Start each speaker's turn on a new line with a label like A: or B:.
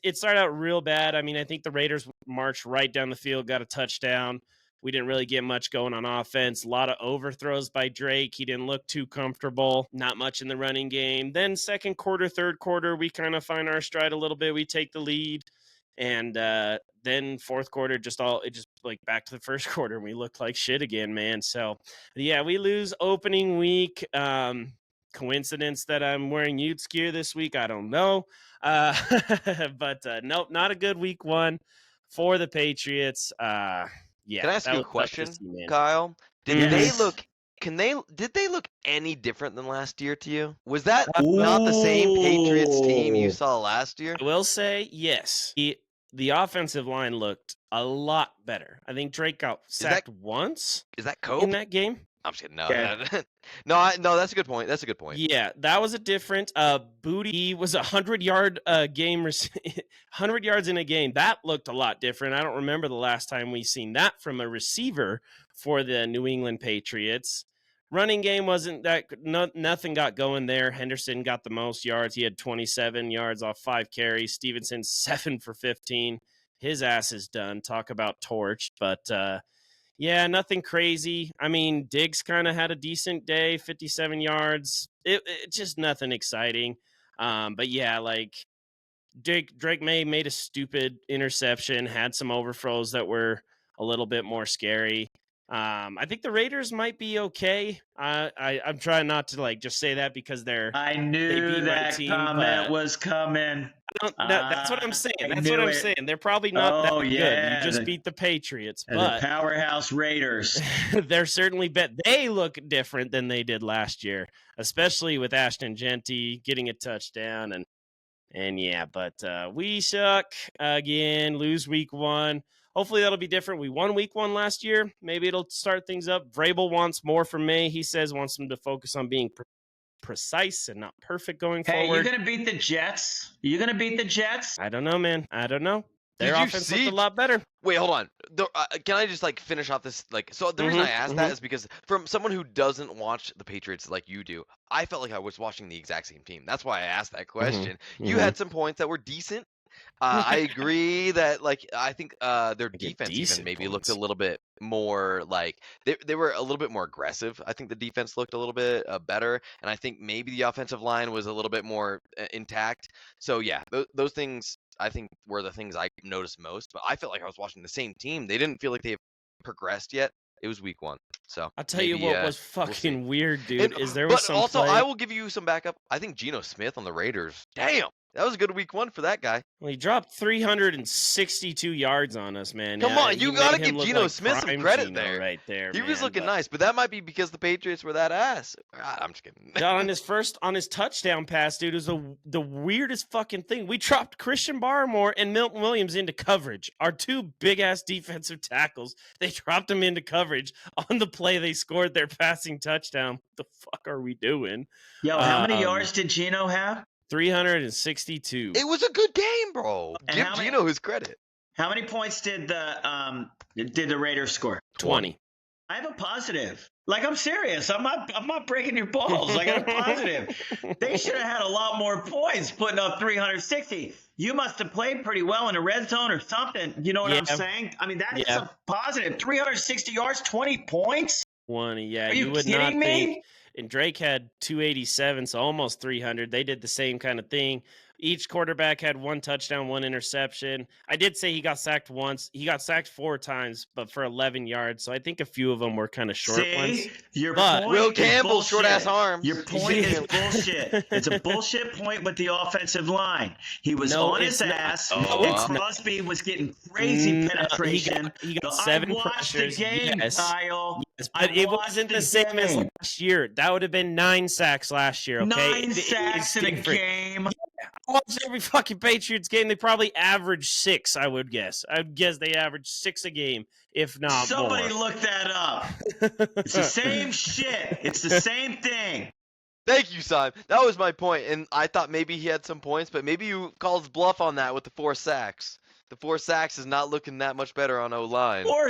A: it started out real bad. I mean, I think the Raiders marched right down the field, got a touchdown. We didn't really get much going on offense. A lot of overthrows by Drake. He didn't look too comfortable. Not much in the running game. Then second quarter, third quarter, we kind of find our stride a little bit. We take the lead. And then fourth quarter, just like back to the first quarter, and we looked like shit again, man. So, yeah, we lose opening week. Coincidence that I'm wearing Utes gear this week? I don't know. But nope, not a good week one for the Patriots. Yeah.
B: Can I ask
A: that
B: you a
A: was tough to
B: question,
A: see, man.
B: Kyle? Did
C: Yes.
B: they look? Did they look any different than last year to you? Was that not the same Patriots team you saw last year?
A: I will say yes. The offensive line looked a lot better. I think Drake got sacked once
B: Is that Cope?
A: in that game.
B: I'm just kidding. No,
C: Yeah.
B: no, that's a good point. That's a good point.
A: Yeah, that was a different Booty was a 100-yard game 100 yards in a game. That looked a lot different. I don't remember the last time we seen that from a receiver for the New England Patriots. Running game wasn't that nothing got going there. Henderson got the most yards. He had 27 yards off 5 carries. Stevenson 7 for 15. His ass is done. Talk about torched, but yeah, nothing crazy. I mean, Diggs kind of had a decent day, 57 yards. It just nothing exciting. But yeah, like Drake May made a stupid interception, had some overthrows that were a little bit more scary. I think the Raiders might be okay. I'm trying not to like just say that because
C: I knew that comment was coming.
A: That's what I'm saying. That's what I'm saying. They're probably not that good. You just beat the Patriots, but
C: the powerhouse Raiders.
A: They're certainly they look different than they did last year, especially with Ashton Genty getting a touchdown and yeah. But we suck again. Lose week 1. Hopefully that'll be different. We won week 1 last year. Maybe it'll start things up. Vrabel wants more from May. He says wants him to focus on being precise and not perfect going forward.
C: Hey, you're going to beat the Jets? You going to beat the Jets?
A: I don't know, man. I don't know. Their offense looked a lot better.
B: Wait, hold on. Can I just like finish off this? So the reason I asked that is because from someone who doesn't watch the Patriots like you do, I felt like I was watching the exact same team. That's why I asked that question. You had some points that were decent. I agree that I think their defense even maybe looked a little bit more like they were a little bit more aggressive. I think the defense looked a little bit better, and I think maybe the offensive line was a little bit more intact. So yeah, those things I think were the things I noticed most. But I felt like I was watching the same team. They didn't feel like they've progressed yet. It was week 1, so
A: I'll tell you what was fucking weird, dude.
B: But also, I will give you some backup. I think Geno Smith on the Raiders. Damn. That was a good week 1 for that guy.
A: Well, he dropped 362 yards on us, man.
B: Come on, you got to give Geno Smith some credit there.
A: Right there,
B: he was looking nice, but that might be because the Patriots were that ass. I'm just kidding.
A: on his touchdown pass, dude, is the weirdest fucking thing. We dropped Christian Barmore and Milton Williams into coverage. Our 2 big-ass defensive tackles. They dropped them into coverage on the play they scored their passing touchdown. What the fuck are we doing?
C: Yo, how many yards did Geno have?
A: 362.
B: It was a good game, bro. Give Geno his credit.
C: How many points did the Raiders score?
A: 20.
C: I have a positive. Like, I'm serious. I'm not breaking your balls. I got a positive. They should have had a lot more points putting up 360. You must have played pretty well in a red zone or something. You know what I'm saying? I mean, that is a positive. 360 yards, 20 points?
A: 20, yeah.
C: Are you
A: would
C: kidding
A: not
C: me?
A: think. And Drake had 287, so almost 300. They did the same kind of thing. Each quarterback had 1 touchdown, 1 interception. I did say he got sacked once. He got sacked 4 times, but for 11 yards. So I think a few of them were kind of short ones.
C: Your point
B: Will
C: is
B: Campbell, short-ass arm.
C: Your point is bullshit. It's a bullshit point with the offensive line. He was on his ass. And Crosby was getting crazy penetration.
A: He got 7 pressures.
C: I watched the game, Kyle.
A: Yes, but it wasn't the same as last year. That would have been 9 sacks last year, okay?
C: 9 sacks in a game.
A: I watched every fucking Patriots game. They probably averaged 6, I would guess. I would guess they averaged 6 a game, if not
C: Somebody
A: more.
C: look that up. It's the same shit. It's the same thing.
B: Thank you, Simon. That was my point, and I thought maybe he had some points, but maybe you called bluff on that with the 4 sacks. The 4 sacks is not looking that much better on O-line.
C: 4